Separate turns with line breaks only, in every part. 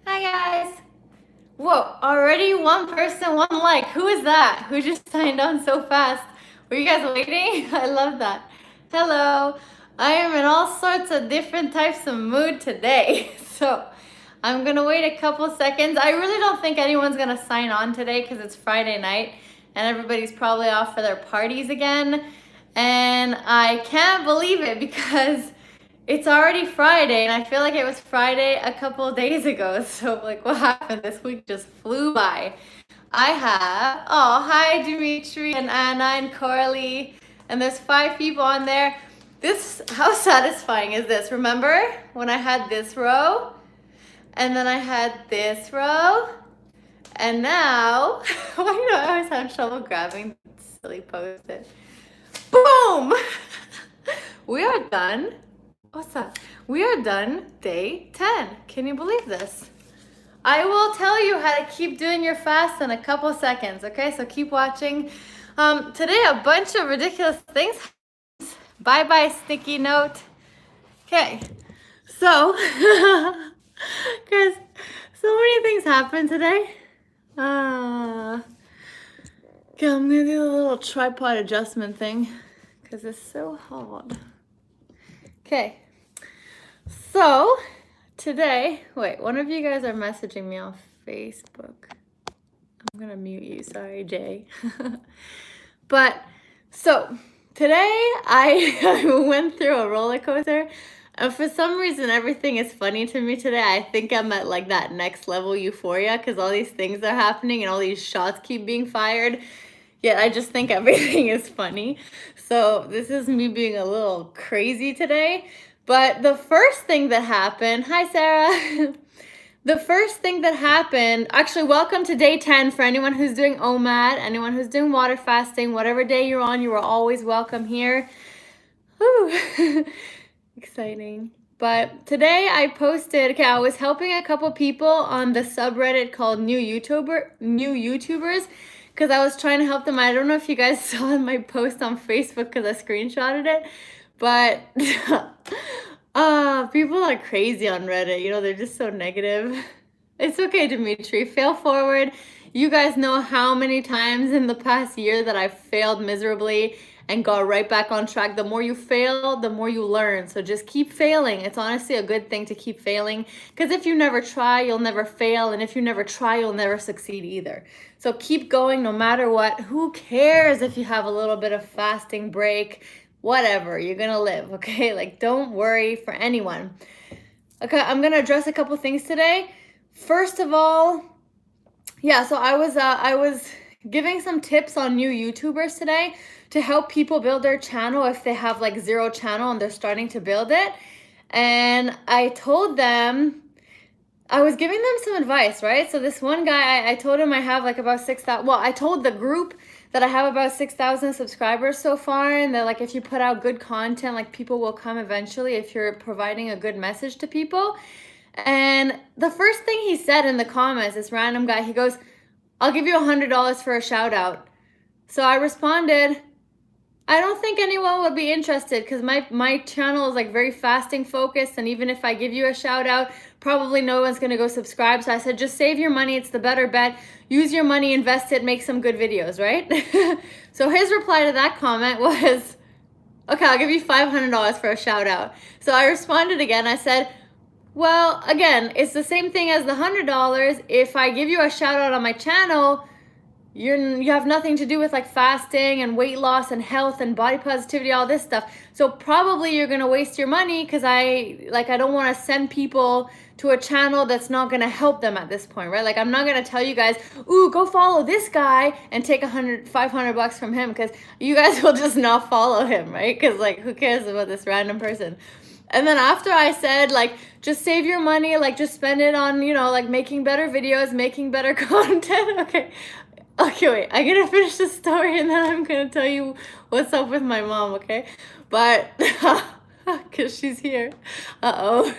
Hi guys! Whoa, already one person, one like. Who is that? Who just signed on so fast? Were you guys waiting? I love that. Hello. I am in all sorts of different types of mood today. So I'm gonna wait a couple seconds. I really don't think anyone's gonna sign on today because it's Friday night and everybody's probably off for their parties again. And I can't believe it because it's already Friday, and I feel like it was Friday a couple of days ago. So, like, what happened? This week just flew by. I have, oh, hi, Dimitri and Anna and Coralie, and there's 5 people on there. This, how satisfying is this? Remember when I had this row, and then I had this row, and now, why do I always have trouble grabbing silly post-it? Boom! We are done. What's up? We are done day 10. Can you believe this? I will tell you how to keep doing your fast in a couple seconds, okay? So keep watching. Today, a bunch of ridiculous things. Bye-bye, sticky note. Okay, so, guys, so many things happened today. Okay, I'm gonna do a little tripod adjustment thing because it's so hard. Okay. So, today, wait, one of you guys are messaging me on Facebook. I'm gonna mute you, sorry, Jay. But, so, today I went through a roller coaster, and for some reason everything is funny to me today. I think I'm at like that next level euphoria, because all these things are happening and all these shots keep being fired. Yet I just think everything is funny. So this is me being a little crazy today. But the first thing that happened, hi Sarah. The first thing that happened, actually welcome to day 10 for anyone who's doing OMAD, anyone who's doing water fasting, whatever day you're on, you are always welcome here. Whew. Exciting. But today I posted, okay, I was helping a couple people on the subreddit called New YouTubers, because I was trying to help them. I don't know if you guys saw my post on Facebook because I screenshotted it, but people are crazy on Reddit. You know, they're just so negative. It's okay, Dimitri. Fail forward. You guys know how many times in the past year that I've failed miserably and got right back on track. The more you fail, the more you learn. So just keep failing. It's honestly a good thing to keep failing, because if you never try, you'll never fail. And if you never try, you'll never succeed either. So keep going no matter what. Who cares if you have a little bit of fasting break? Whatever, you're gonna live, okay? Like, don't worry for anyone. Okay, I'm gonna address a couple things today. First of all, yeah, so I was giving some tips on new YouTubers today to help people build their channel if they have like 0 channel and they're starting to build it. And I told them, I was giving them some advice, right? So this one guy, I told him I have like about 6,000, well, I told the group that I have about 6,000 subscribers so far, and that like if you put out good content, like people will come eventually if you're providing a good message to people. And the first thing he said in the comments, this random guy, he goes, I'll give you $100 for a shout out. So I responded, I don't think anyone would be interested, because my channel is like very fasting focused, and even if I give you a shout out, probably no one's gonna go subscribe. So I said, just save your money, it's the better bet. Use your money, invest it, make some good videos, right? So his reply to that comment was, okay, I'll give you $500 for a shout out. So I responded again, I said, well, again, it's the same thing as the $100. If I give you a shout out on my channel, you have nothing to do with like fasting and weight loss and health and body positivity, all this stuff. So probably you're gonna waste your money, because I don't want to send people to a channel that's not gonna help them at this point, right? Like, I'm not gonna tell you guys, ooh, go follow this guy and take $500 from him, because you guys will just not follow him, right? Because like, who cares about this random person? And then after I said, like, just save your money, like, just spend it on, you know, like making better videos, making better content. Okay, wait, I'm gonna finish the story and then I'm gonna tell you what's up with my mom, okay? But, because she's here. Uh-oh.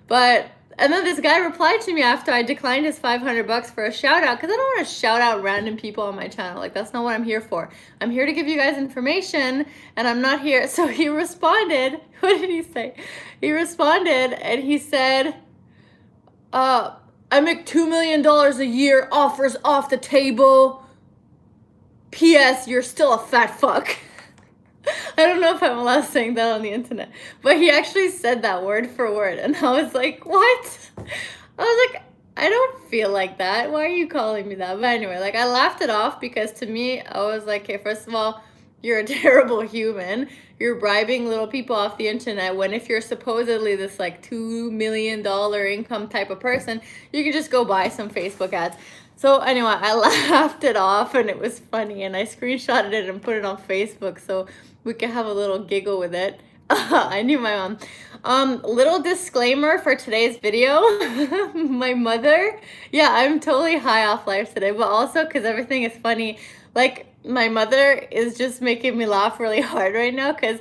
But, and then this guy replied to me after I declined his $500 for a shout out, because I don't want to shout out random people on my channel. Like, that's not what I'm here for. I'm here to give you guys information, and I'm not here. So he responded, what did he say? He responded and he said, I make $2 million a year, offers off the table. P.S. You're still a fat fuck. I don't know if I'm allowed saying that on the internet, but he actually said that word for word, and I was like, what? I was like, I don't feel like that. Why are you calling me that? But anyway, like, I laughed it off because to me, I was like, okay, first of all, you're a terrible human. You're bribing little people off the internet when if you're supposedly this like $2 million income type of person, you can just go buy some Facebook ads. So anyway, I laughed it off and it was funny and I screenshotted it and put it on Facebook so we could have a little giggle with it. I knew my mom. Little disclaimer for today's video. My mother, yeah, I'm totally high off life today, but also because everything is funny. Like, my mother is just making me laugh really hard right now because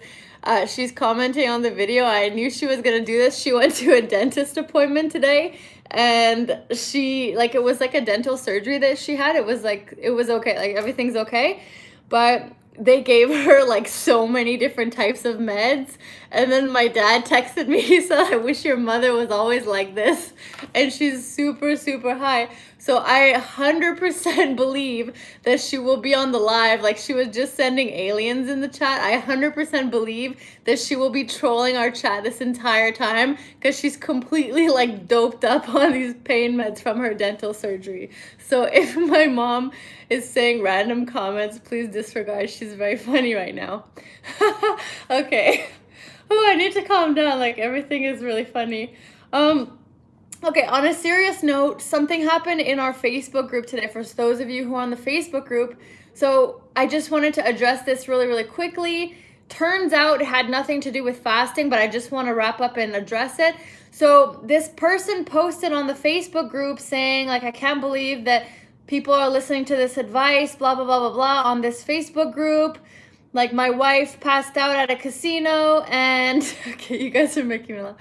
she's commenting on the video. I knew she was gonna do this. She went to a dentist appointment today and she, like, it was like a dental surgery that she had. It was like, it was okay, like everything's okay, but they gave her like so many different types of meds. And then my dad texted me, he said, I wish your mother was always like this. And she's super, super high. So I 100% believe that she will be on the live. Like, she was just sending aliens in the chat. I 100% believe that she will be trolling our chat this entire time because she's completely like doped up on these pain meds from her dental surgery. So if my mom is saying random comments, please disregard. She's very funny right now. Okay. Oh, I need to calm down. Like, everything is really funny. Okay, on a serious note, something happened in our Facebook group today for those of you who are on the Facebook group. So I just wanted to address this really, really quickly. Turns out it had nothing to do with fasting, but I just want to wrap up and address it. So this person posted on the Facebook group saying, like, I can't believe that people are listening to this advice, blah, blah, blah, blah, blah, on this Facebook group. Like, my wife passed out at a casino and, okay, you guys are making me laugh.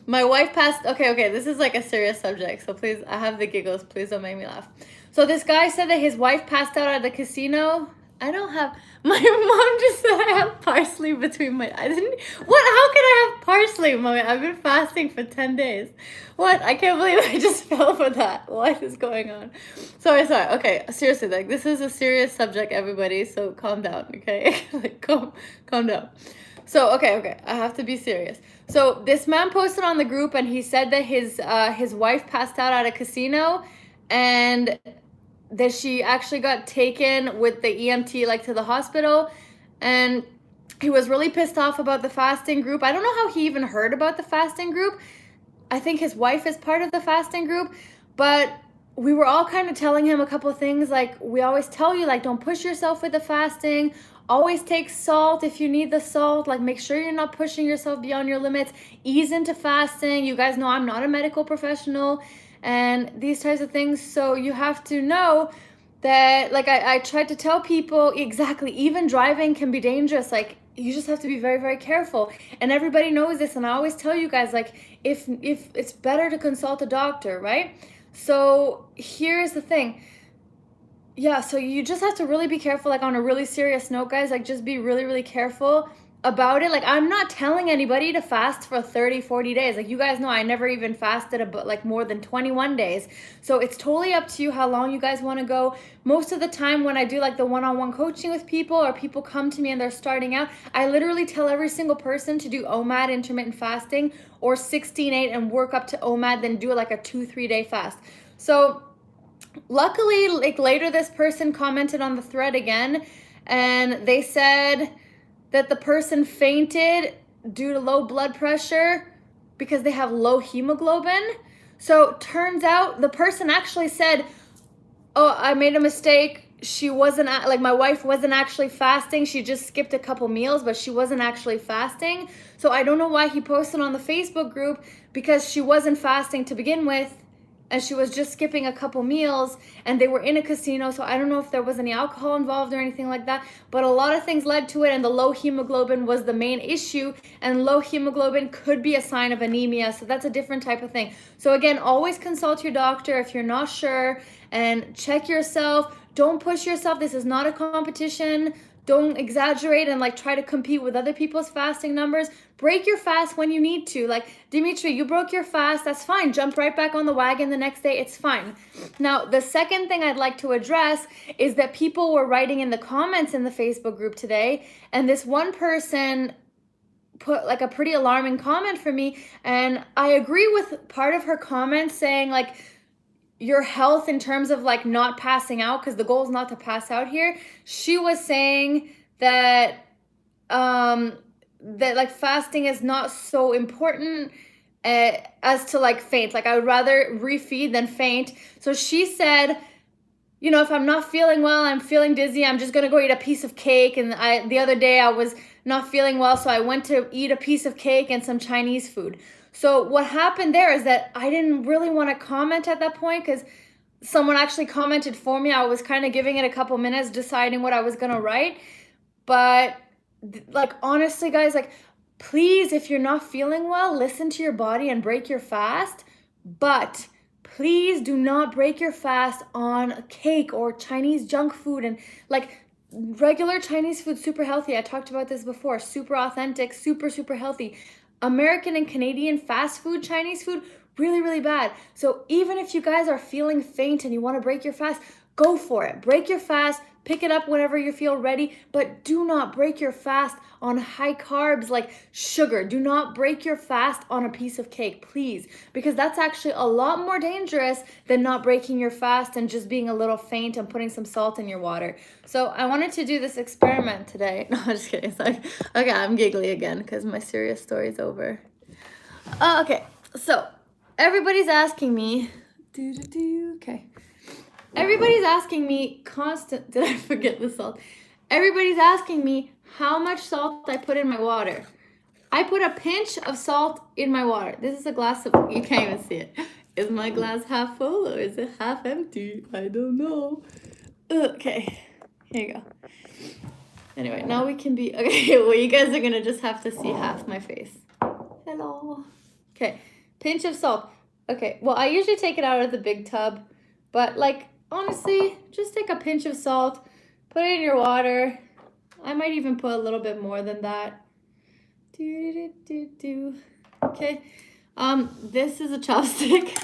My wife passed, okay, this is like a serious subject, so please, I have the giggles, please don't make me laugh. So this guy said that his wife passed out at the casino. I don't have, my mom just said I have parsley between my, I didn't, what, how can I have parsley, mommy? I've been fasting for 10 days. What, I can't believe I just fell for that. What is going on? Sorry, okay, seriously, like, this is a serious subject, everybody, so calm down, okay? Like, calm down. So, okay, I have to be serious. So this man posted on the group and he said that his wife passed out at a casino and that she actually got taken with the EMT like to the hospital, and he was really pissed off about the fasting group. I don't know how he even heard about the fasting group. I think his wife is part of the fasting group, but we were all kind of telling him a couple of things. Like, we always tell you, like, don't push yourself with the fasting. Always take salt if you need the salt. Like, make sure you're not pushing yourself beyond your limits. Ease into fasting. You guys know I'm not a medical professional and these types of things. So you have to know that, like, I tried to tell people exactly, even driving can be dangerous. Like, you just have to be very, very careful. And everybody knows this. And I always tell you guys, like, if it's better to consult a doctor, right? So here's the thing. Yeah, so you just have to really be careful, like, on a really serious note, guys. Like, just be really, really careful about it. Like, I'm not telling anybody to fast for 30, 40 days. Like, you guys know I never even fasted about like more than 21 days. So it's totally up to you how long you guys want to go. Most of the time when I do like the one-on-one coaching with people, or people come to me and they're starting out, I literally tell every single person to do OMAD, intermittent fasting, or 16-8 and work up to OMAD, then do like a 2-3 day fast. So luckily, like, later this person commented on the thread again, and they said that the person fainted due to low blood pressure because they have low hemoglobin. So turns out the person actually said, oh, I made a mistake. She wasn't, like, my wife wasn't actually fasting. She just skipped a couple meals, but she wasn't actually fasting. So I don't know why he posted on the Facebook group, because she wasn't fasting to begin with, and she was just skipping a couple meals, and they were in a casino. So I don't know if there was any alcohol involved or anything like that, but a lot of things led to it, and the low hemoglobin was the main issue, and low hemoglobin could be a sign of anemia. So that's a different type of thing. So again, always consult your doctor if you're not sure, and check yourself. Don't push yourself. This is not a competition. don't exaggerate and like try to compete with other people's fasting numbers. Break your fast when you need to. Like, Dimitri, you broke your fast, that's fine. Jump right back on the wagon the next day, it's fine. Now, the second thing I'd like to address is that people were writing in the comments in the Facebook group today, and this one person put like a pretty alarming comment for me, and I agree with part of her comment saying like, your health in terms of like not passing out, because the goal is not to pass out here. She was saying that that like fasting is not so important as to like faint. Like, I would rather refeed than faint. So she said, you know, if I'm not feeling well, I'm feeling dizzy, I'm just gonna go eat a piece of cake. And the other day I was not feeling well, so I went to eat a piece of cake and some Chinese food. So what happened there is that I didn't really want to comment at that point because someone actually commented for me. I was kind of giving it a couple minutes, deciding what I was gonna write. But like, honestly, guys, like, please, if you're not feeling well, listen to your body and break your fast. But please do not break your fast on cake or Chinese junk food. And like, regular Chinese food, super healthy. I talked about this before. Super authentic, super, super healthy. American and Canadian fast food, Chinese food, really, really bad. So even if you guys are feeling faint and you want to break your fast, go for it. Break your fast, pick it up whenever you feel ready, but do not break your fast on high carbs like sugar. Do not break your fast on a piece of cake, please, because that's actually a lot more dangerous than not breaking your fast and just being a little faint and putting some salt in your water. So I wanted to do this experiment today. No, I'm just kidding. Sorry. Okay, I'm giggly again because my serious story's over. Okay, so everybody's asking me, okay. Everybody's asking me did I forget the salt? Everybody's asking me how much salt I put in my water. I put a pinch of salt in my water. This is a glass of, you can't even see it. Is my glass half full or is it half empty? I don't know. Okay, here you go. Anyway, now we can be, okay, well, you guys are gonna just have to see half my face. Hello. Okay, pinch of salt. Okay, well, I usually take it out of the big tub, but like, honestly, just take a pinch of salt, put it in your water. I might even put a little bit more than that. Okay, this is a chopstick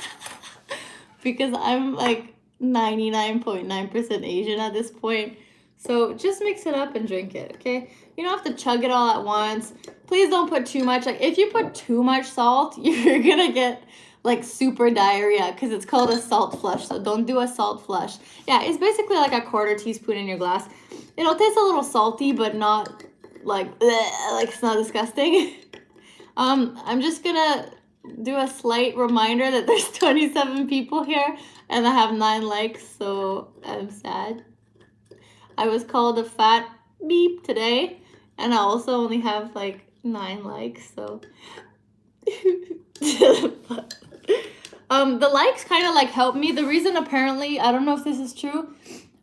because I'm like 99.9% Asian at this point. So just mix it up and drink it, okay? You don't have to chug it all at once. Please don't put too much. Like, if you put too much salt, you're gonna get like super diarrhea because it's called a salt flush. So don't do a salt flush. Yeah, it's basically like a quarter teaspoon in your glass. It'll taste a little salty, but not like it's not disgusting. I'm just gonna do a slight reminder that there's 27 people here and I have 9 likes, so I'm sad. I was called a fat beep today, and I also only have like 9 likes, so the likes kind of like help me. The reason, apparently, I don't know if this is true,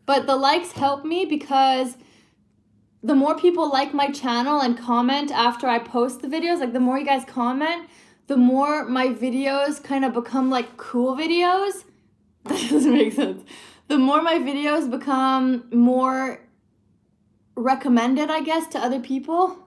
but the likes help me because the more people like my channel and comment after I post the videos, like the more you guys comment, the more my videos kind of become like cool videos. That doesn't make sense. The more my videos become more recommended, I guess, to other people.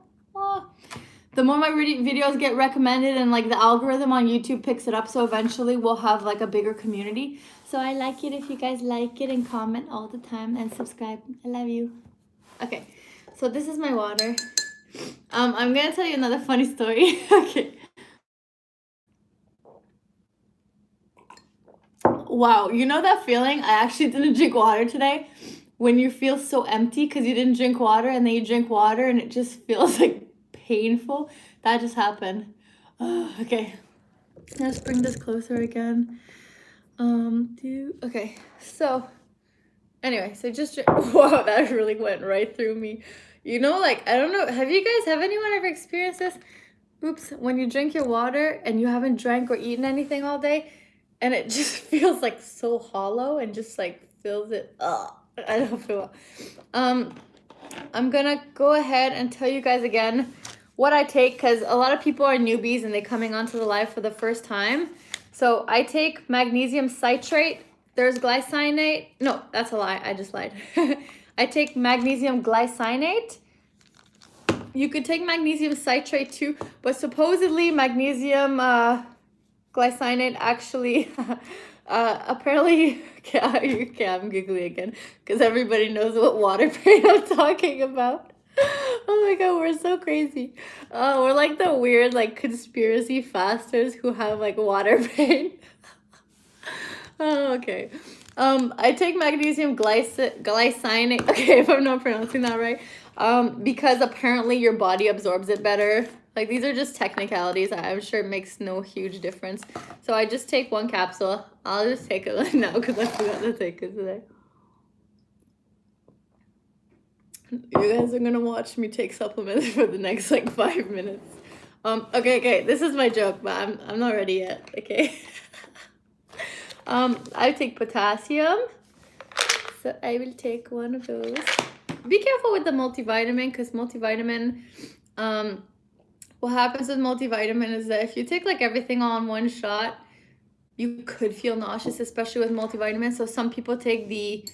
The more my videos get recommended and like the algorithm on YouTube picks it up, so eventually we'll have like a bigger community. So I like it if you guys like it and comment all the time and subscribe. I love you. Okay, so this is my water. I'm gonna tell you another funny story. Okay. Wow, you know that feeling? I actually didn't drink water today. When you feel so empty because you didn't drink water, and then you drink water and it just feels like painful. That just happened. Okay, let's bring this closer again. Okay, so anyway, so just wow, that really went right through me. You know, like, I don't know, have anyone ever experienced this? Oops, when you drink your water and you haven't drank or eaten anything all day, and it just feels like so hollow and just like fills it up. I don't feel well. I'm gonna go ahead and tell you guys again what I take, because a lot of people are newbies and they're coming onto the live for the first time. So I take magnesium citrate. There's glycinate. No, that's a lie. I just lied. I take magnesium glycinate. You could take magnesium citrate too, but supposedly magnesium glycinate actually apparently okay, I'm giggling again because everybody knows what water pain I'm talking about. Oh my god, we're so crazy. We're like the weird like conspiracy fasters who have like water pain. Oh, okay. I take magnesium glycinate. Okay, if I'm not pronouncing that right. Because apparently your body absorbs it better. Like these are just technicalities. I'm sure it makes no huge difference. So I just take one capsule. I'll just take it now because I forgot to take it today. You guys are gonna watch me take supplements for the next like 5 minutes. Okay. This is my joke, but I'm not ready yet. Okay. I take potassium. So I will take one of those. Be careful with the multivitamin because multivitamin, what happens with multivitamin is that if you take like everything all in one shot, you could feel nauseous, especially with multivitamin. So some people take the,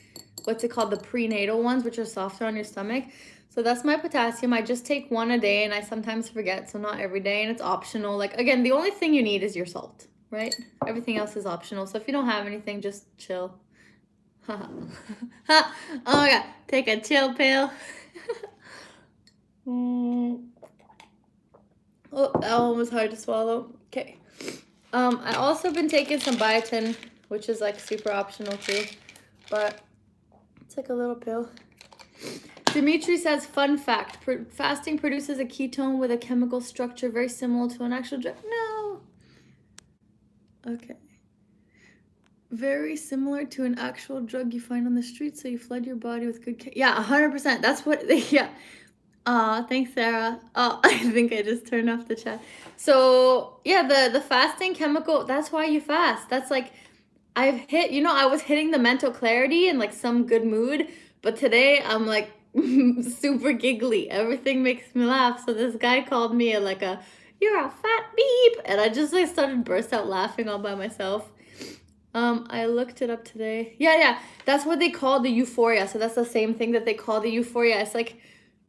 what's it called, the prenatal ones, which are softer on your stomach. So that's my potassium. I just take one a day and I sometimes forget, so not every day, and it's optional. Like again, the only thing you need is your salt, right? Everything else is optional. So if you don't have anything, just chill. Oh my god, take a chill pill. Oh, that one was hard to swallow. Okay. I also been taking some biotin, which is like super optional too, but it's like a little pill. Dimitri says, fun fact, fasting produces a ketone with a chemical structure very similar to an actual drug. No. Okay. Very similar to an actual drug you find on the street, so you flood your body with good yeah, 100%. That's what yeah. Thanks, Sarah. Oh, I think I just turned off the chat. So yeah, the fasting chemical, that's why you fast. That's like I've hit, I was hitting the mental clarity and like some good mood, but today I'm like super giggly. Everything makes me laugh. So this guy called me like you're a fat beep, and I just like started burst out laughing all by myself. I looked it up today. Yeah, that's what they call the euphoria. So that's the same thing that they call the euphoria. It's like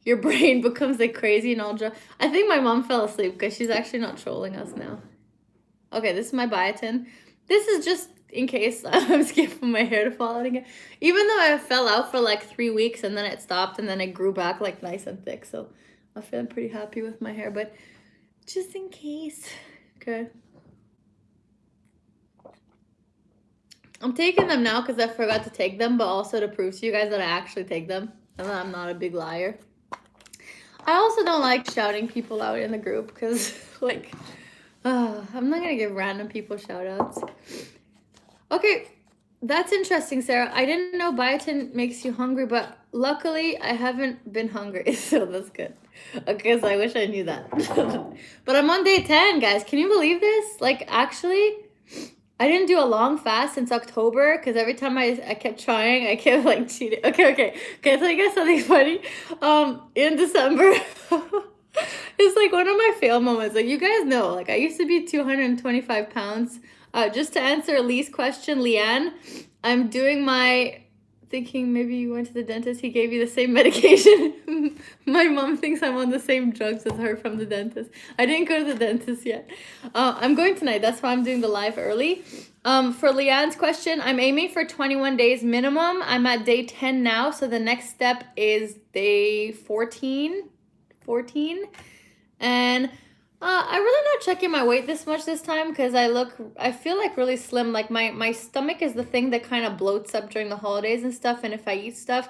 your brain becomes like crazy and all. I think my mom fell asleep because she's actually not trolling us now. Okay, this is my biotin. This is just in case I'm scared for my hair to fall out again. Even though I fell out for like 3 weeks and then it stopped and then it grew back like nice and thick. So I'm feeling pretty happy with my hair, but just in case. Okay. I'm taking them now because I forgot to take them, but also to prove to you guys that I actually take them and that I'm not a big liar. I also don't like shouting people out in the group because, like, I'm not going to give random people shout outs. Okay, that's interesting, Sarah. I didn't know biotin makes you hungry, but luckily I haven't been hungry, so that's good. Okay, so I wish I knew that. But I'm on day 10, guys. Can you believe this? Like, actually, I didn't do a long fast since October because every time I kept trying, I kept like cheating. Okay. Can I tell you guys something funny? In December, it's like one of my fail moments. Like you guys know, like I used to be 225 pounds. Just to answer Lee's question, Leanne, I'm doing thinking maybe you went to the dentist, he gave you the same medication. My mom thinks I'm on the same drugs as her from the dentist. I didn't go to the dentist yet. I'm going tonight. That's why I'm doing the live early. For Leanne's question, I'm aiming for 21 days minimum. I'm at day 10 now, so the next step is day 14. And I'm really not checking my weight this much this time because I feel like really slim. Like my stomach is the thing that kind of bloats up during the holidays and stuff, and if I eat stuff.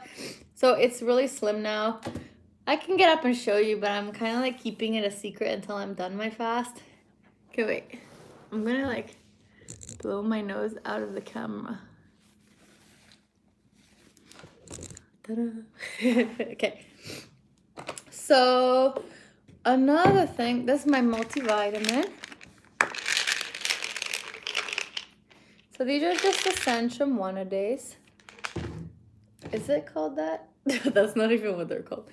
So it's really slim now. I can get up and show you, but I'm kind of like keeping it a secret until I'm done my fast. Okay, wait. I'm gonna like blow my nose out of the camera. Ta-da. Okay. So another thing, this is my multivitamin. So these are just Essentium one-a-days. Is it called that? That's not even what they're called.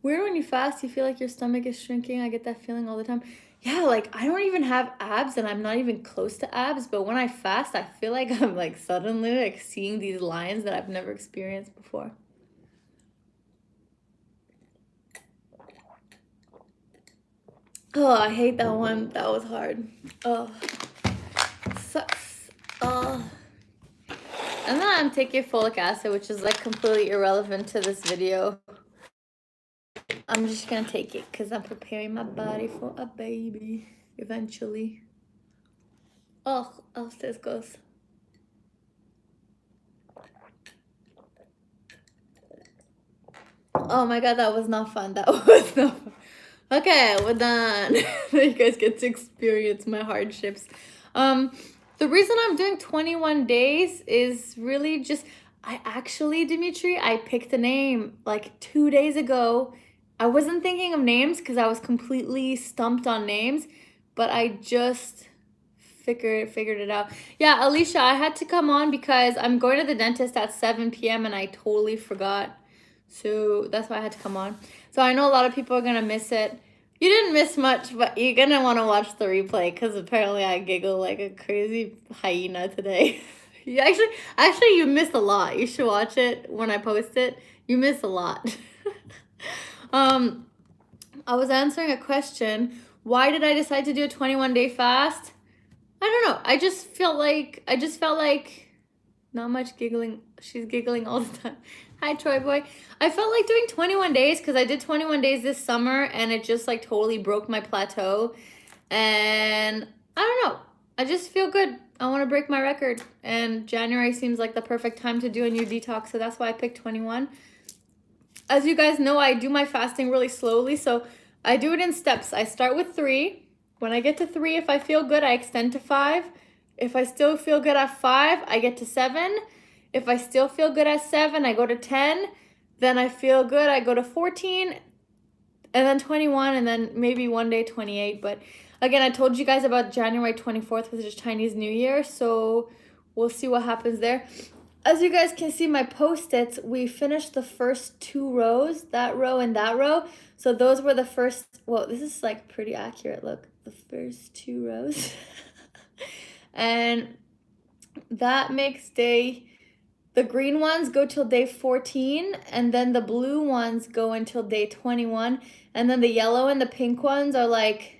Weird when you fast, you feel like your stomach is shrinking. I get that feeling all the time. Yeah, like I don't even have abs and I'm not even close to abs. But when I fast, I feel like I'm like suddenly like seeing these lines that I've never experienced before. Oh, I hate that one. That was hard. Oh, sucks. Oh. And then I'm taking folic acid, which is like completely irrelevant to this video. I'm just gonna take it because I'm preparing my body for a baby eventually. Oh, this goes. Oh my god, that was not fun. That was not fun. Okay, we're done. You guys get to experience my hardships. The reason I'm doing 21 days is really just, Dimitri, I picked a name like 2 days ago. I wasn't thinking of names because I was completely stumped on names, but I just figured it out. Yeah, Alicia, I had to come on because I'm going to the dentist at 7 p.m. and I totally forgot. So that's why I had to come on. So I know a lot of people are going to miss it. You didn't miss much, but you're going to want to watch the replay because apparently I giggle like a crazy hyena today. You actually, you missed a lot. You should watch it when I post it. You missed a lot. I was answering a question. Why did I decide to do a 21-day fast? I don't know. I just felt like not much giggling. She's giggling all the time. Hi, Troy boy. I felt like doing 21 days because I did 21 days this summer and it just like totally broke my plateau. And I don't know. I just feel good. I want to break my record. And January seems like the perfect time to do a new detox. So that's why I picked 21. As you guys know, I do my fasting really slowly. So I do it in steps. I start with 3. When I get to 3, if I feel good, I extend to 5. If I still feel good at 5, I get to 7. If I still feel good at 7, I go to 10. Then I feel good, I go to 14. And then 21, and then maybe one day 28. But again, I told you guys about January 24th, which is Chinese New Year. So we'll see what happens there. As you guys can see, my post-its, we finished the first 2 rows, that row and that row. So those were the first, well, this is like pretty accurate. Look, the first 2 rows. And that makes the green ones go till day 14, and then the blue ones go until day 21. And then the yellow and the pink ones are like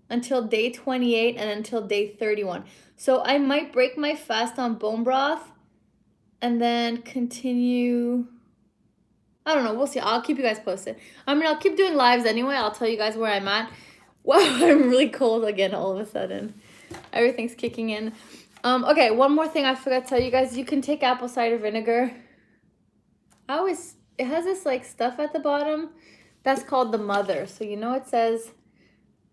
until day 28 and until day 31. So I might break my fast on bone broth and then continue. I don't know. We'll see. I'll keep you guys posted. I mean, I'll keep doing lives anyway. I'll tell you guys where I'm at. Wow, I'm really cold again all of a sudden. Everything's kicking in. Okay, one more thing I forgot to tell you guys. You can take apple cider vinegar. It has this like stuff at the bottom. That's called the mother. So you know it says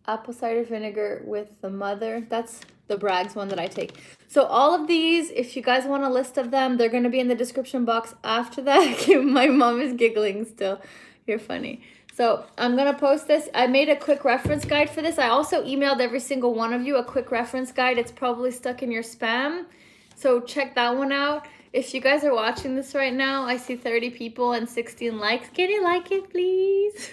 apple cider vinegar with the mother. That's the Bragg's one that I take. So all of these, if you guys want a list of them, they're going to be in the description box after that. My mom is giggling still. You're funny. So I'm going to post this. I made a quick reference guide for this. I also emailed every single one of you a quick reference guide. It's probably stuck in your spam. So check that one out. If you guys are watching this right now, I see 30 people and 16 likes. Can you like it, please?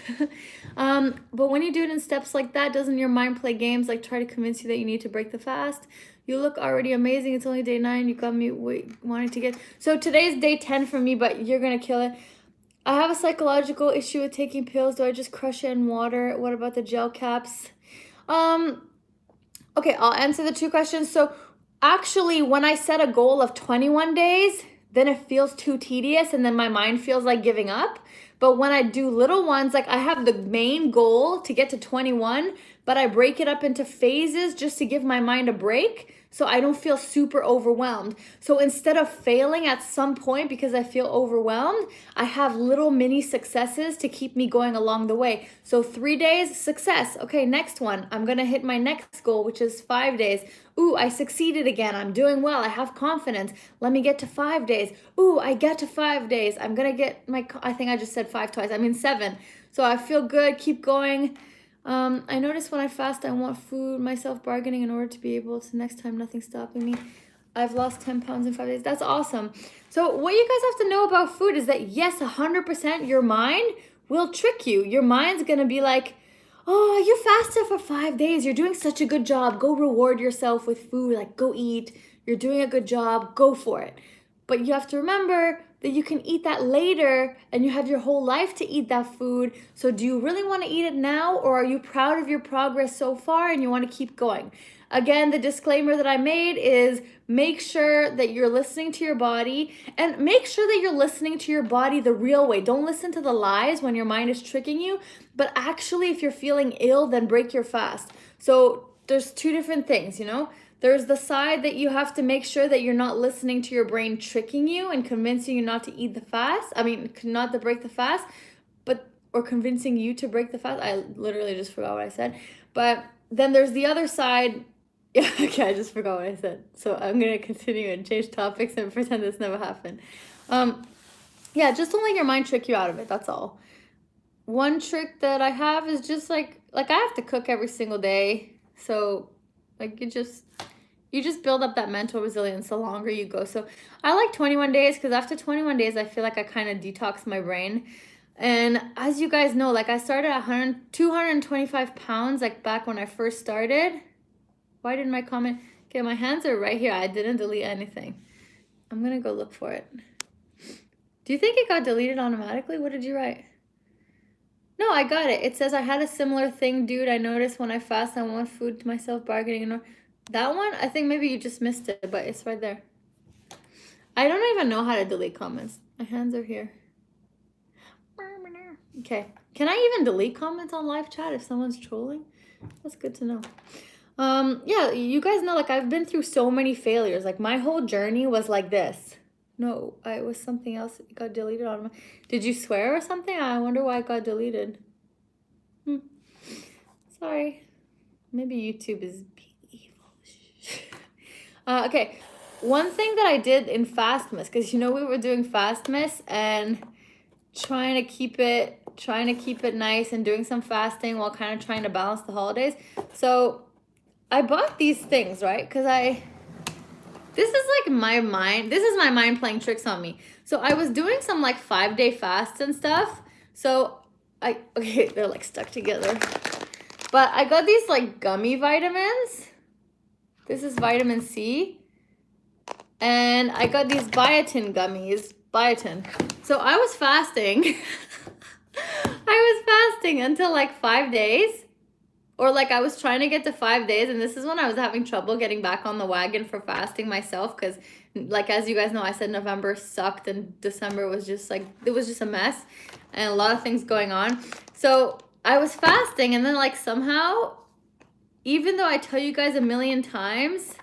But when you do it in steps like that, doesn't your mind play games like try to convince you that you need to break the fast? You look already amazing. It's only day 9. You got me wanting to get... So today's day 10 for me, but you're going to kill it. I have a psychological issue with taking pills. Do I just crush it in water? What about the gel caps? Okay, I'll answer the 2 questions. So actually, when I set a goal of 21 days, then it feels too tedious and then my mind feels like giving up. But when I do little ones, like I have the main goal to get to 21, but I break it up into phases just to give my mind a break so I don't feel super overwhelmed. So instead of failing at some point because I feel overwhelmed, I have little mini successes to keep me going along the way. So 3 days, success. Okay, next one. I'm gonna hit my next goal, which is 5 days. Ooh, I succeeded again. I'm doing well. I have confidence. Let me get to 5 days. Ooh, I got to 5 days. I'm gonna get I think I just said 5 twice. I mean 7. So I feel good. Keep going. I notice when I fast, I want food, myself bargaining in order to be able to next time, nothing stopping me. I've lost 10 pounds in 5 days. That's awesome. So what you guys have to know about food is that yes, 100% your mind will trick you. Your mind's going to be like, oh, you fasted for 5 days. You're doing such a good job. Go reward yourself with food. Like go eat. You're doing a good job. Go for it. But you have to remember, that you can eat that later and you have your whole life to eat that food. So do you really want to eat it now, or are you proud of your progress so far and you want to keep going? Again, the disclaimer that I made is make sure that you're listening to your body, and make sure that you're listening to your body the real way. Don't listen to the lies when your mind is tricking you, but actually if you're feeling ill, then break your fast. So there's two different things, you know? There's the side that you have to make sure that you're not listening to your brain tricking you and convincing you not to eat the fast. I mean, not to break the fast, or convincing you to break the fast. I literally just forgot what I said. But then there's the other side. Yeah, okay, I just forgot what I said. So I'm going to continue and change topics and pretend this never happened. Yeah, just don't let your mind trick you out of it. That's all. One trick that I have is just like I have to cook every single day. So like you just build up that mental resilience the longer you go. So I like 21 days because after 21 days, I feel like I kind of detox my brain. And as you guys know, like I started at 225 pounds, like back when I first started. Why didn't my comment? Okay, my hands are right here. I didn't delete anything. I'm going to go look for it. Do you think it got deleted automatically? What did you write? No, I got it. It says I had a similar thing, dude. I noticed when I fast, I want food to myself, bargaining. And that one, I think maybe you just missed it, but it's right there. I don't even know how to delete comments. My hands are here. Okay. Can I even delete comments on live chat if someone's trolling? That's good to know. Yeah, you guys know, like I've been through so many failures. Like my whole journey was like this. No, it was something else. It got deleted on my... Did you swear or something? I wonder why it got deleted. Sorry. Maybe YouTube is being evil. Okay. One thing that I did in Fastmas, because you know we were doing Fastmas and trying to keep it nice and doing some fasting while kind of trying to balance the holidays. So I bought these things, right? Because this is like my mind. This is my mind playing tricks on me. So I was doing some like 5-day fasts and stuff. So okay, they're like stuck together. But I got these like gummy vitamins. This is vitamin C. And I got these biotin gummies. Biotin. So I was fasting. I was fasting until like 5 days. Or like I was trying to get to 5 days, and this is when I was having trouble getting back on the wagon for fasting myself, because like as you guys know, I said November sucked and December was just like, it was just a mess and a lot of things going on. So I was fasting, and then like somehow, even though I tell you guys a million times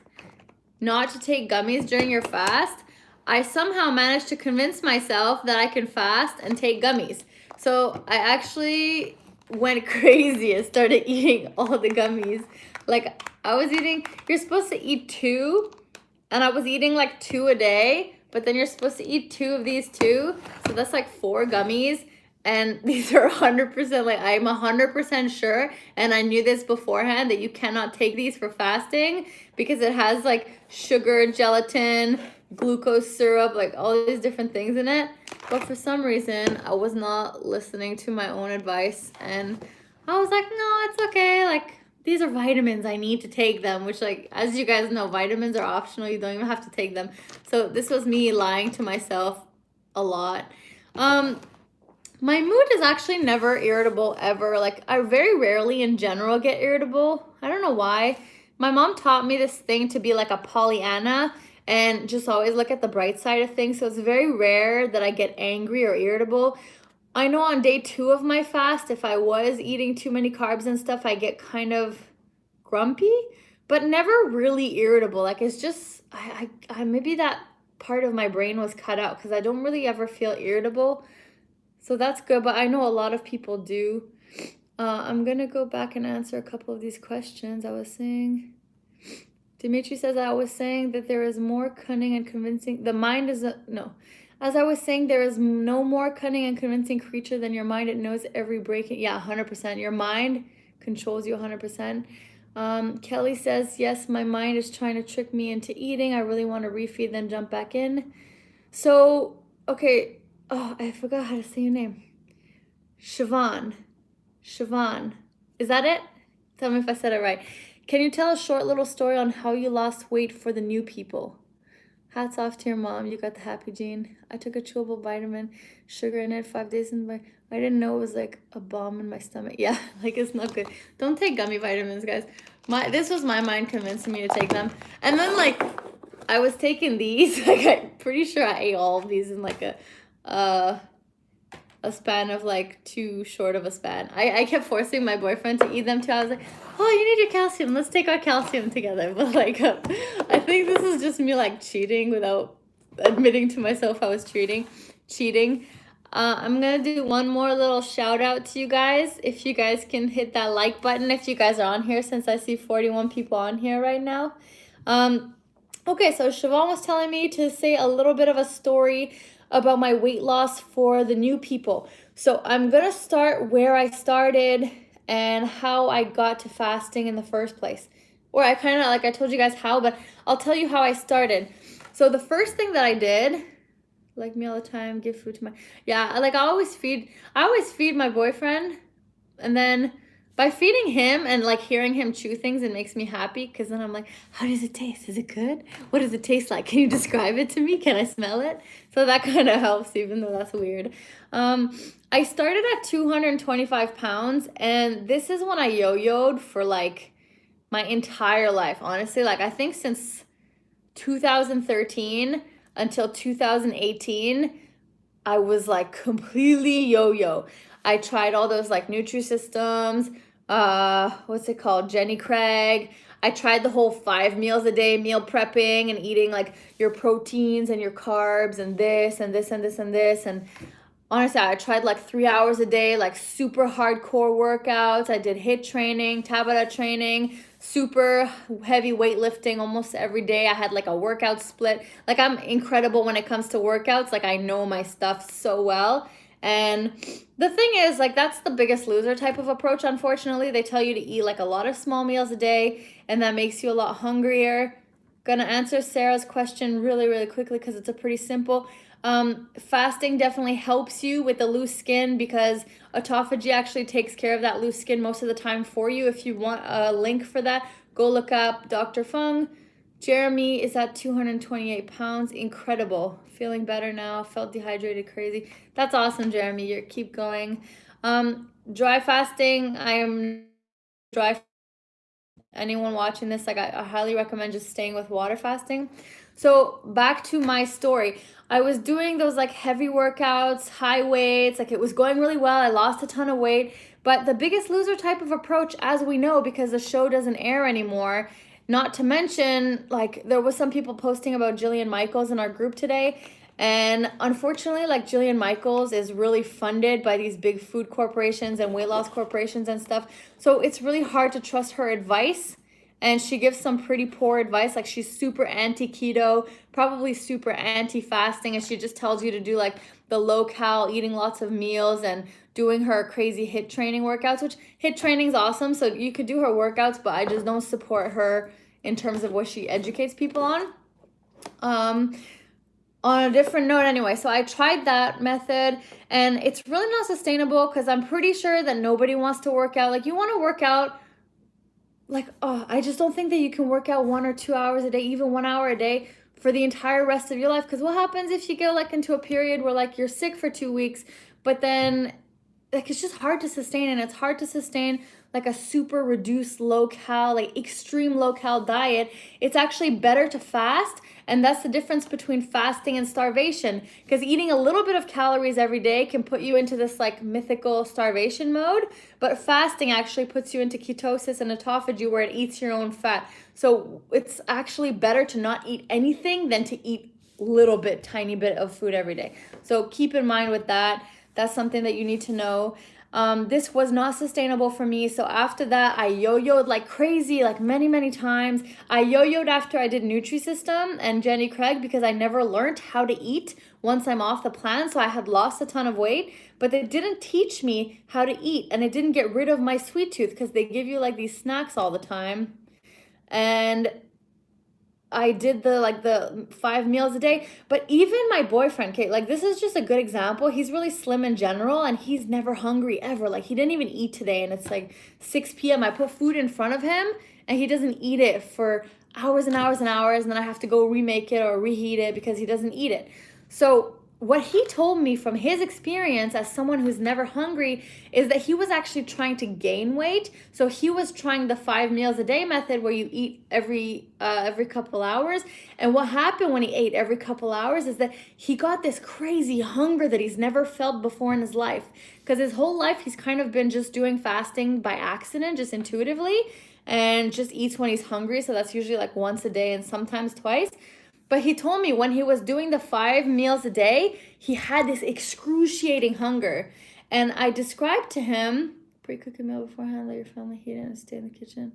not to take gummies during your fast, I somehow managed to convince myself that I can fast and take gummies. So I actually went crazy and started eating all the gummies. Like I was eating, you're supposed to eat 2, and I was eating like 2 a day, but then you're supposed to eat 2 of these too. So that's like 4 gummies. And these are 100%, like I'm 100% sure, and I knew this beforehand, that you cannot take these for fasting because it has like sugar, gelatin, glucose syrup, like all these different things in it. But for some reason, I was not listening to my own advice, and I was like, no, it's okay. Like these are vitamins, I need to take them, which like, as you guys know, vitamins are optional. You don't even have to take them. So this was me lying to myself a lot. My mood is actually never irritable ever. Like I very rarely in general get irritable. I don't know why. My mom taught me this thing to be like a Pollyanna and just always look at the bright side of things. So it's very rare that I get angry or irritable. I know on day 2 of my fast, if I was eating too many carbs and stuff, I get kind of grumpy, but never really irritable. Like it's just, I maybe that part of my brain was cut out because I don't really ever feel irritable. So that's good, but I know a lot of people do. I'm going to go back and answer a couple of these questions. I was saying, Dimitri says, I was saying that there is more cunning and convincing. The mind is, no. As I was saying, there is no more cunning and convincing creature than your mind. It knows every breaking. Yeah, 100%. Your mind controls you 100%. Kelly says, yes, my mind is trying to trick me into eating. I really want to refeed, then jump back in. So, okay. Oh, I forgot how to say your name. Siobhan. Is that it? Tell me if I said it right. Can you tell a short little story on how you lost weight for the new people? Hats off to your mom. You got the happy gene. I took a chewable vitamin, sugar in it, 5 days in my. I didn't know it was like a bomb in my stomach. Yeah, like it's not good. Don't take gummy vitamins, guys. This was my mind convincing me to take them. And then like I was taking these. Like I'm pretty sure I ate all of these in like a span of like too short of a span. I kept forcing my boyfriend to eat them too. I was like, oh, you need your calcium. Let's take our calcium together. But like, I think this is just me like cheating without admitting to myself I was cheating. I'm gonna do one more little shout out to you guys. If you guys can hit that like button, if you guys are on here, since I see 41 people on here right now. Okay, so Siobhan was telling me to say a little bit of a story about my weight loss for the new people. So I'm gonna start where I started and how I got to fasting in the first place. Or I kind of, like I told you guys how, but I'll tell you how I started. So the first thing that I did, like me all the time, give food to my, yeah, like I always feed my boyfriend, and then by feeding him and like hearing him chew things, it makes me happy, because then I'm like, how does it taste? Is it good? What does it taste like? Can you describe it to me? Can I smell it? So that kind of helps, even though that's weird. I started at 225 pounds, and this is when I yo-yoed for like my entire life, honestly. Like I think since 2013 until 2018, I was like completely yo-yo. I tried all those like Nutrisystems, what's it called? Jenny Craig. I tried the whole 5 meals a day meal prepping and eating like your proteins and your carbs and this and this and this and this. And honestly, I tried like 3 hours a day, like super hardcore workouts. I did HIIT training, Tabata training, super heavy weightlifting almost every day. I had like a workout split. Like I'm incredible when it comes to workouts. Like I know my stuff so well. And the thing is, like, that's the biggest loser type of approach, unfortunately. They tell you to eat like a lot of small meals a day, and that makes you a lot hungrier. Gonna answer Sarah's question really, really quickly because it's a pretty simple. Fasting definitely helps you with the loose skin, because autophagy actually takes care of that loose skin most of the time for you. If you want a link for that, go look up Dr. Fung. Jeremy is at 228 pounds. Incredible. Feeling better now. Felt dehydrated crazy. That's awesome, Jeremy. You keep going. Dry fasting. I am dry. Anyone watching this, like I highly recommend just staying with water fasting. So back to my story. I was doing those like heavy workouts, high weights, like it was going really well. I lost a ton of weight, but the biggest loser type of approach, as we know, because the show doesn't air anymore, not to mention, like there was some people posting about Jillian Michaels in our group today. And unfortunately, like Jillian Michaels is really funded by these big food corporations and weight loss corporations and stuff. So it's really hard to trust her advice. And she gives some pretty poor advice. Like she's super anti-keto, probably super anti-fasting. And she just tells you to do like the low-cal, eating lots of meals and doing her crazy HIIT training workouts, which HIIT training is awesome. So you could do her workouts, but I just don't support her in terms of what she educates people on. On a different note anyway, so I tried that method, and it's really not sustainable, because I'm pretty sure that nobody wants to work out. Like you want to work out, like, oh, I just don't think that you can work out 1 or 2 hours a day, even 1 hour a day for the entire rest of your life. Because what happens if you go like into a period where like you're sick for 2 weeks, but then like it's just hard to sustain, and it's hard to sustain like a super reduced low cal, like extreme low cal diet. It's actually better to fast, and that's the difference between fasting and starvation, because eating a little bit of calories every day can put you into this like mythical starvation mode, but fasting actually puts you into ketosis and autophagy, where it eats your own fat. So it's actually better to not eat anything than to eat little bit, tiny bit of food every day. So keep in mind with that. That's something that you need to know. This was not sustainable for me. So after that, I yo-yoed like crazy, like many, many times. I yo-yoed after I did Nutrisystem and Jenny Craig, because I never learned how to eat once I'm off the plan. So I had lost a ton of weight, but they didn't teach me how to eat, and it didn't get rid of my sweet tooth, because they give you like these snacks all the time. And I did the 5 meals a day. But even my boyfriend, Kate, like this is just a good example. He's really slim in general, and he's never hungry ever. Like he didn't even eat today, and it's like 6 p.m. I put food in front of him, and he doesn't eat it for hours and hours and hours, and then I have to go remake it or reheat it because he doesn't eat it. So what he told me from his experience as someone who's never hungry is that he was actually trying to gain weight. So he was trying the 5 meals a day method where you eat every couple hours. And what happened when he ate every couple hours is that he got this crazy hunger that he's never felt before in his life. Because his whole life he's kind of been just doing fasting by accident, just intuitively, and just eats when he's hungry. So that's usually like once a day and sometimes twice. But he told me when he was doing the 5 meals a day, he had this excruciating hunger. And I described to him, pre-cook a meal beforehand, let your family heat it and stay in the kitchen.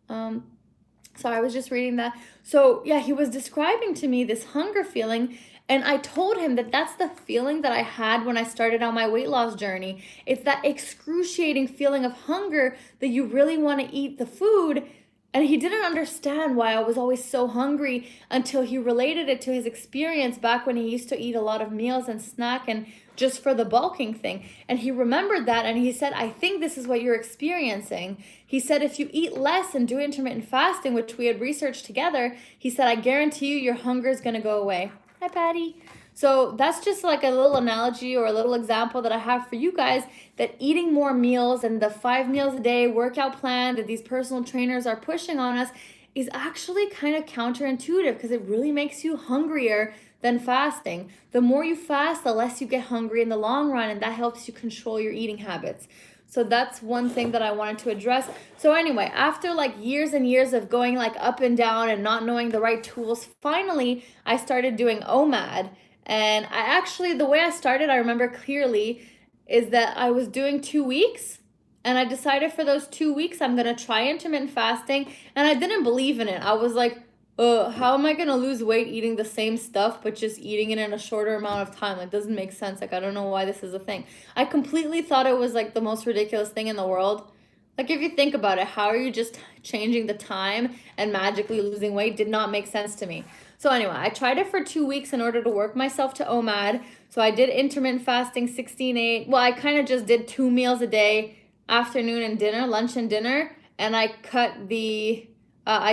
So I was just reading that. So yeah, he was describing to me this hunger feeling. And I told him that that's the feeling that I had when I started on my weight loss journey. It's that excruciating feeling of hunger that you really want to eat the food. And he didn't understand why I was always so hungry until he related it to his experience back when he used to eat a lot of meals and snack and just for the bulking thing. And he remembered that and he said, I think this is what you're experiencing. He said, if you eat less and do intermittent fasting, which we had researched together, he said, I guarantee you your hunger is going to go away. Hi, Patty. So that's just like a little analogy or a little example that I have for you guys, that eating more meals and the 5 meals a day workout plan that these personal trainers are pushing on us is actually kind of counterintuitive because it really makes you hungrier than fasting. The more you fast, the less you get hungry in the long run, and that helps you control your eating habits. So that's one thing that I wanted to address. So anyway, after like years and years of going like up and down and not knowing the right tools, finally I started doing OMAD. And I actually, the way I started, I remember clearly, is that I was doing 2 weeks and I decided for those 2 weeks I'm going to try intermittent fasting, and I didn't believe in it. I was like, how am I going to lose weight eating the same stuff but just eating it in a shorter amount of time? Like, doesn't make sense. Like, I don't know why this is a thing. I completely thought it was like the most ridiculous thing in the world. Like, if you think about it, how are you just changing the time and magically losing weight? Did not make sense to me. So anyway, I tried it for 2 weeks in order to work myself to OMAD. So I did intermittent fasting 16-8. Well, I kind of just did 2 meals a day, afternoon and dinner, lunch and dinner. And I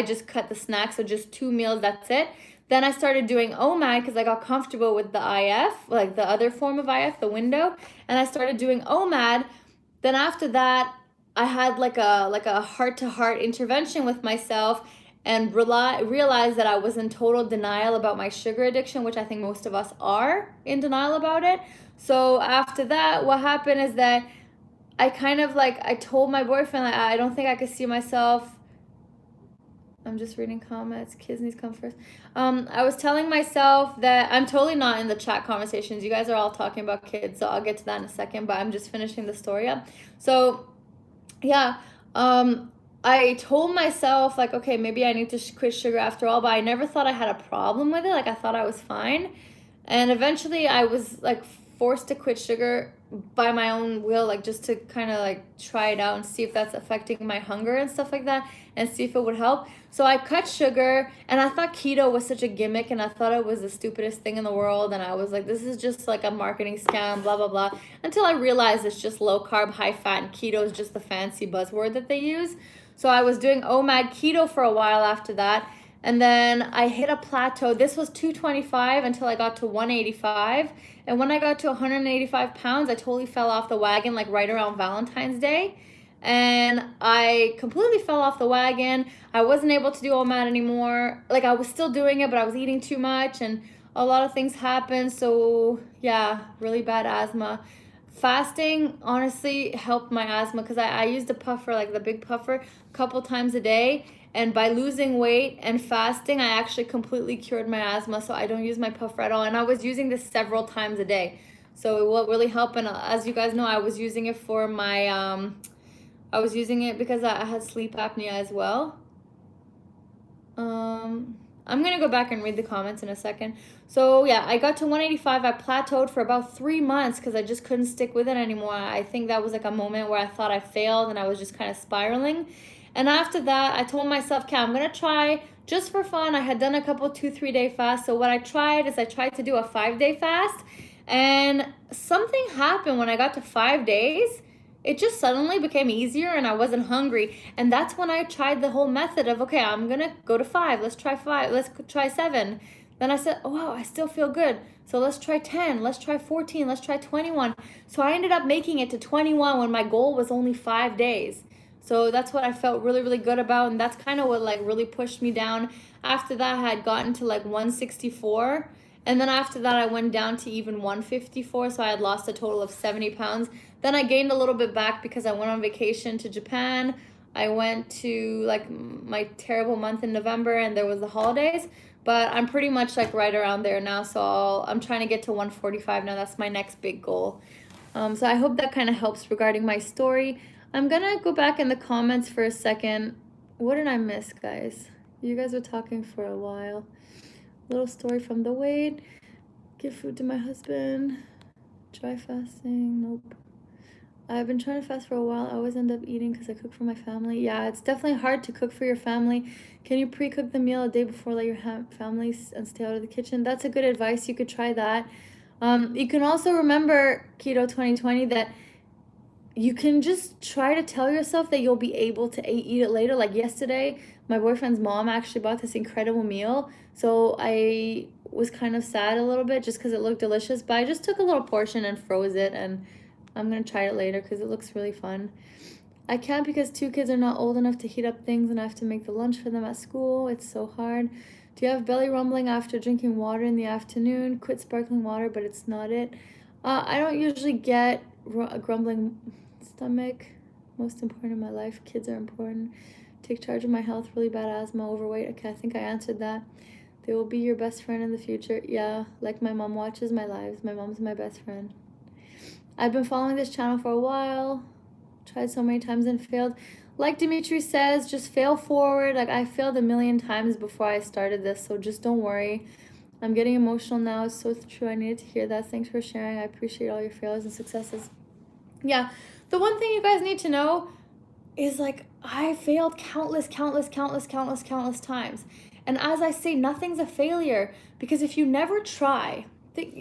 just cut the snacks, so just 2 meals, that's it. Then I started doing OMAD because I got comfortable with the IF, like the other form of IF, the window. And I started doing OMAD. Then after that, I had like a heart-to-heart intervention with myself and realized that I was in total denial about my sugar addiction, which I think most of us are in denial about it. So after that, what happened is that I kind of like, I told my boyfriend, like, I don't think I could see myself. I'm just reading comments. Kids needs come first. I was telling myself that I'm totally not in the chat conversations. You guys are all talking about kids, so I'll get to that in a second, but I'm just finishing the story up. So yeah, I told myself like, okay, maybe I need to quit sugar after all, but I never thought I had a problem with it. Like, I thought I was fine. And eventually I was like forced to quit sugar by my own will, like just to kind of like try it out and see if that's affecting my hunger and stuff like that, and see if it would help. So I cut sugar, and I thought keto was such a gimmick, and I thought it was the stupidest thing in the world, and I was like, this is just like a marketing scam, blah blah blah, until I realized it's just low carb, high fat, and keto is just the fancy buzzword that they use. So I was doing OMAD keto for a while after that, and then I hit a plateau. This was 225 until I got to 185. And when I got to 185 pounds, I totally fell off the wagon, like right around Valentine's Day. And I completely fell off the wagon. I wasn't able to do OMAD anymore. Like, I was still doing it, but I was eating too much, and a lot of things happened. So yeah, really bad asthma. Fasting honestly helped my asthma because I used a puffer, like the big puffer, a couple times a day. And by losing weight and fasting, I actually completely cured my asthma. So I don't use my puffer at all. And I was using this several times a day. So it will really help. And as you guys know, I was using it for my, I was using it because I had sleep apnea as well. I'm going to go back and read the comments in a second. So yeah, I got to 185. I plateaued for about 3 months because I just couldn't stick with it anymore. I think that was like a moment where I thought I failed and I was just kind of spiraling. And after that, I told myself, okay, I'm going to try just for fun. I had done a couple 2-3 day fasts. So what I tried is I tried to do a 5-day fast. And something happened when I got to 5 days. it just suddenly became easier and I wasn't hungry. And that's when I tried the whole method of, okay, I'm gonna go to 5, let's try 5, let's try 7. Then I said, oh wow, I still feel good. So let's try 10, let's try 14, let's try 21. So I ended up making it to 21 when my goal was only 5 days. So that's what I felt really, really good about. And that's kind of what like really pushed me down. After that, I had gotten to like 164. And then after that, I went down to even 154. So I had lost a total of 70 pounds. Then I gained a little bit back because I went on vacation to Japan. I went to like my terrible month in November and there was the holidays. But I'm pretty much like right around there now. So I'm trying to get to 145 now. That's my next big goal. So I hope that kind of helps regarding my story. I'm gonna go back in the comments for a second. What did I miss, guys? You guys were talking for a while. Little story from the weight. Give food to my husband. Try fasting. Nope. I've been trying to fast for a while. I always end up eating because I cook for my family. Yeah, it's definitely hard to cook for your family. Can you pre-cook the meal a day before, let your family and stay out of the kitchen? That's a good advice. You could try that. You can also remember, Keto 2020, that you can just try to tell yourself that you'll be able to eat it later. Like yesterday, my boyfriend's mom actually bought this incredible meal. So I was kind of sad a little bit just because it looked delicious. But I just took a little portion and froze it. And I'm going to try it later because it looks really fun. I can't because 2 kids are not old enough to heat up things and I have to make the lunch for them at school. It's so hard. Do you have belly rumbling after drinking water in the afternoon? Quit sparkling water, but it's not it. I don't usually get a grumbling stomach. Most important in my life. Kids are important. Take charge of my health. Really bad asthma, overweight. Okay, I think I answered that. They will be your best friend in the future. Yeah, like my mom watches my lives. My mom's my best friend. I've been following this channel for a while. Tried so many times and failed. Like Dimitri says, just fail forward. Like I failed a million times before I started this, so just don't worry. I'm getting emotional now. It's so true. I needed to hear that. Thanks for sharing. I appreciate all your failures and successes. Yeah, the one thing you guys need to know is like I failed countless times. And as I say, nothing's a failure because if you never try,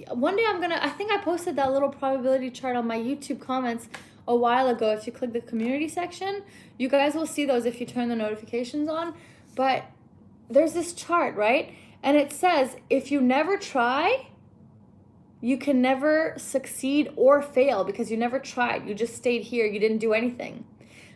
one day I think I posted that little probability chart on my YouTube comments a while ago. If you click the community section, you guys will see those if you turn the notifications on. But there's this chart, right? And it says if you never try, you can never succeed or fail because you never tried. You just stayed here. You didn't do anything.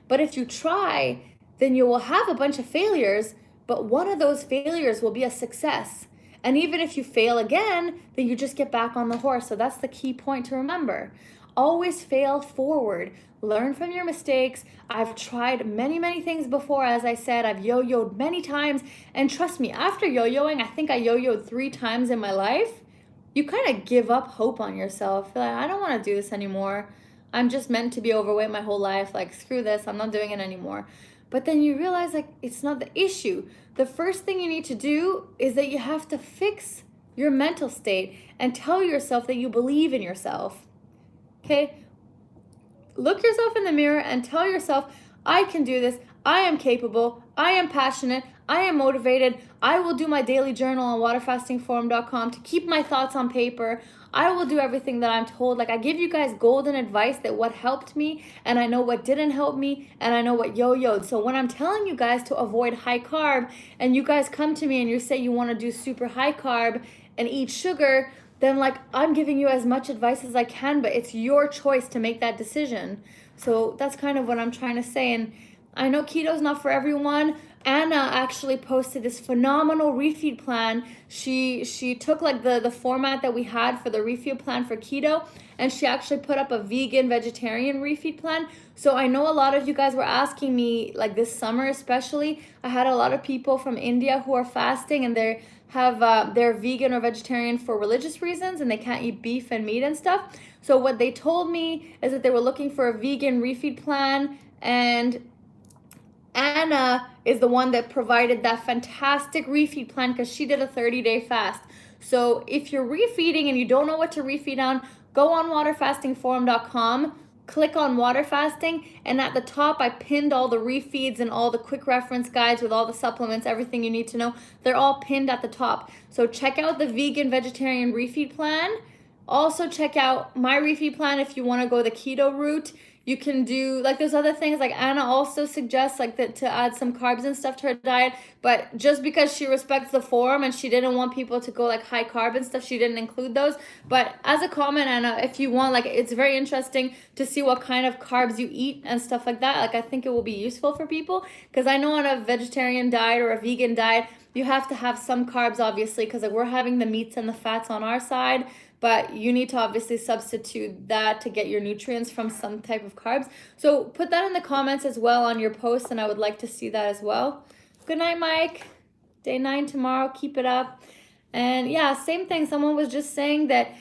But if you try, then you will have a bunch of failures, but one of those failures will be a success. And even if you fail again, then you just get back on the horse. So that's the key point to remember. Always fail forward. Learn from your mistakes. I've tried many things before. As I said, I've yo-yoed many times. And trust me, after yo-yoing, I think I yo-yoed 3 times in my life, you kind of give up hope on yourself. You're like, I don't want to do this anymore. I'm just meant to be overweight my whole life. Like, screw this. I'm not doing it anymore. But then you realize, like, it's not the issue. The first thing you need to do is that you have to fix your mental state and tell yourself that you believe in yourself. Okay? Look yourself in the mirror and tell yourself, I can do this. I am capable. I am passionate. I am motivated. I will do my daily journal on waterfastingforum.com to keep my thoughts on paper. I will do everything that I'm told. Like I give you guys golden advice that what helped me and I know what didn't help me and I know what yo-yoed. So when I'm telling you guys to avoid high carb and you guys come to me and you say you want to do super high carb and eat sugar, then like I'm giving you as much advice as I can, but it's your choice to make that decision. So that's kind of what I'm trying to say. And I know keto's not for everyone. Anna actually posted this phenomenal refeed plan. She took like the format that we had for the refeed plan for keto, and she actually put up a vegan vegetarian refeed plan. So I know a lot of you guys were asking me, like this summer especially, I had a lot of people from India who are fasting and they're vegan or vegetarian for religious reasons and they can't eat beef and meat and stuff. So what they told me is that they were looking for a vegan refeed plan, and Anna is the one that provided that fantastic refeed plan because she did a 30-day fast. So if you're refeeding and you don't know what to refeed on, go on waterfastingforum.com, click on water fasting, and at the top I pinned all the refeeds and all the quick reference guides with all the supplements, everything you need to know. They're all pinned at the top. So check out the vegan vegetarian refeed plan. Also check out my refeed plan if you want to go the keto route. You can do like there's other things like Anna also suggests like that to add some carbs and stuff to her diet, but just because she respects the form and she didn't want people to go like high carb and stuff, she didn't include those. But as a comment, Anna, if you want, like it's very interesting to see what kind of carbs you eat and stuff like that. Like I think it will be useful for people because I know on a vegetarian diet or a vegan diet, you have to have some carbs obviously because like we're having the meats and the fats on our side, but you need to obviously substitute that to get your nutrients from some type of carbs. So put that in the comments as well on your post, and I would like to see that as well. Good night, Mike. Day 9 tomorrow. Keep it up. And yeah, same thing. Someone was just saying that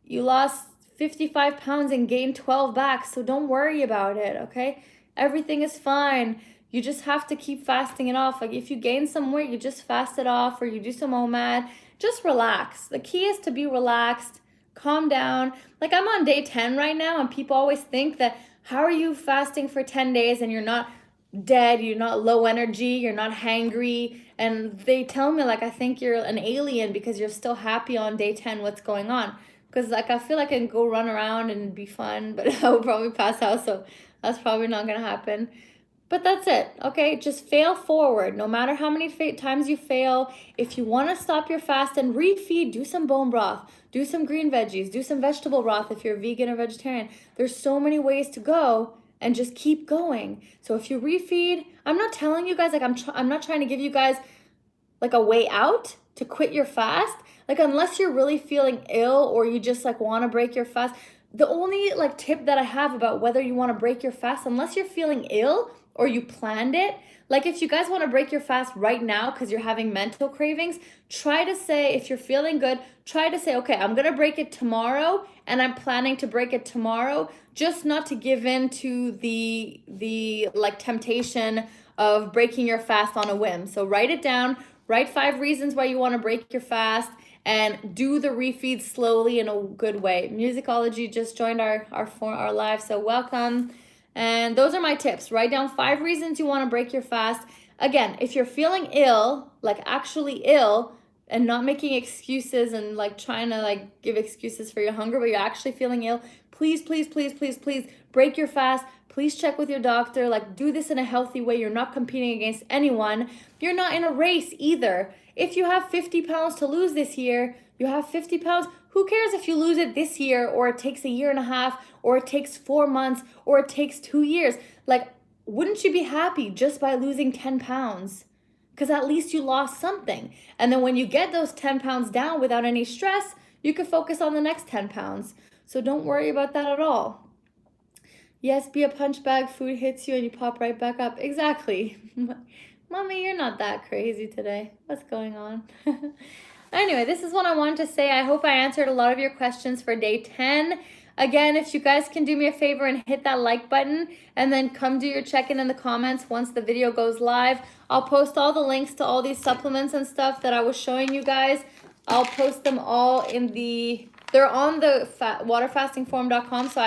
you lost 55 pounds and gained 12 back, so don't worry about it, okay? Everything is fine. You just have to keep fasting it off. Like if you gain some weight, you just fast it off or you do some OMAD. Just relax. The key is to be relaxed. Calm down. Like I'm on day 10 right now and people always think that how are you fasting for 10 days and you're not dead, you're not low energy, you're not hangry, and they tell me like I think you're an alien because you're still happy on day 10. What's going on? Because like I feel like I can go run around and be fun, but I will probably pass out, so that's probably not gonna happen. But that's it, okay? Just fail forward. No matter how many times you fail, if you want to stop your fast and refeed, do some bone broth, do some green veggies, do some vegetable broth if you're vegan or vegetarian. There's so many ways to go and just keep going. So if you refeed, I'm not telling you guys, like I'm not trying to give you guys like a way out to quit your fast. Like unless you're really feeling ill or you just like want to break your fast, the only like tip that I have about whether you want to break your fast, unless you're feeling ill or you planned it, like if you guys want to break your fast right now because you're having mental cravings, try to say, if you're feeling good, try to say, okay, I'm going to break it tomorrow and I'm planning to break it tomorrow, just not to give in to the like temptation of breaking your fast on a whim. So write it down, write 5 reasons why you want to break your fast, and do the refeed slowly in a good way. Musicology just joined our live, so welcome. And those are my tips. Write down 5 reasons you want to break your fast. Again, if you're feeling ill, like actually ill, and not making excuses and like trying to like give excuses for your hunger, but you're actually feeling ill, please, please, please, please, please break your fast. Please check with your doctor. Like do this in a healthy way. You're not competing against anyone. You're not in a race either. If you have 50 pounds to lose this year, you have 50 pounds. Who cares if you lose it this year or it takes a year and a half or it takes 4 months or it takes 2 years? Like, wouldn't you be happy just by losing 10 pounds? Because at least you lost something. And then when you get those 10 pounds down without any stress, you can focus on the next 10 pounds. So don't worry about that at all. Yes, be a punch bag, food hits you and you pop right back up. Exactly. Mommy, you're not that crazy today. What's going on? Anyway, this is what I wanted to say. I hope I answered a lot of your questions for day 10. Again, if you guys can do me a favor and hit that like button and then come do your check-in in the comments once the video goes live. I'll post all the links to all these supplements and stuff that I was showing you guys. I'll post them all in they're on the waterfastingforum.com, so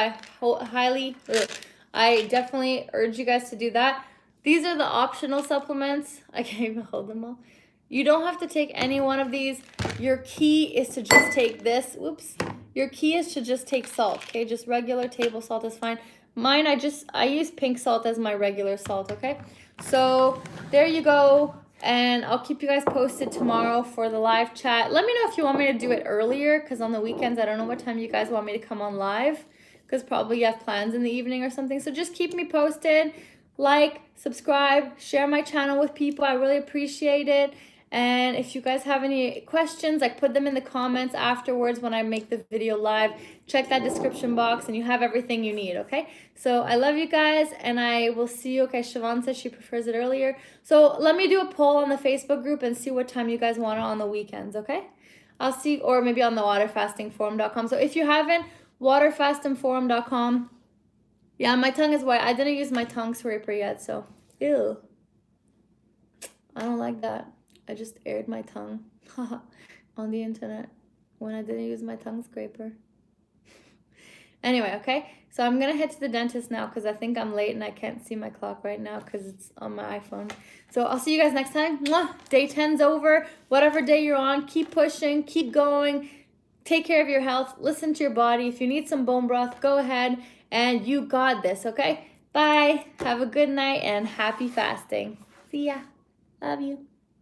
I definitely urge you guys to do that. These are the optional supplements. I can't even hold them all. You don't have to take any one of these. Your key is to just take this. Whoops. Your key is to just take salt, okay? Just regular table salt is fine. Mine, I use pink salt as my regular salt, okay? So there you go. And I'll keep you guys posted tomorrow for the live chat. Let me know if you want me to do it earlier, because on the weekends, I don't know what time you guys want me to come on live, because probably you have plans in the evening or something. So just keep me posted. Like, subscribe, share my channel with people. I really appreciate it. And if you guys have any questions, like put them in the comments afterwards when I make the video live. Check that description box and you have everything you need, okay? So I love you guys and I will see you. Okay, Siobhan says she prefers it earlier. So let me do a poll on the Facebook group and see what time you guys want it on the weekends, okay? I'll see, or maybe on the waterfastingforum.com. So if you haven't, waterfastingforum.com. Yeah, my tongue is white. I didn't use my tongue scraper yet, so ew. I don't like that. I just aired my tongue on the internet when I didn't use my tongue scraper. Anyway, okay? So I'm going to head to the dentist now because I think I'm late and I can't see my clock right now because it's on my iPhone. So I'll see you guys next time. Mwah! Day 10's over. Whatever day you're on, keep pushing, keep going. take care of your health. Listen to your body. If you need some bone broth, go ahead, and you got this, okay? Bye. Have a good night and happy fasting. See ya. Love you.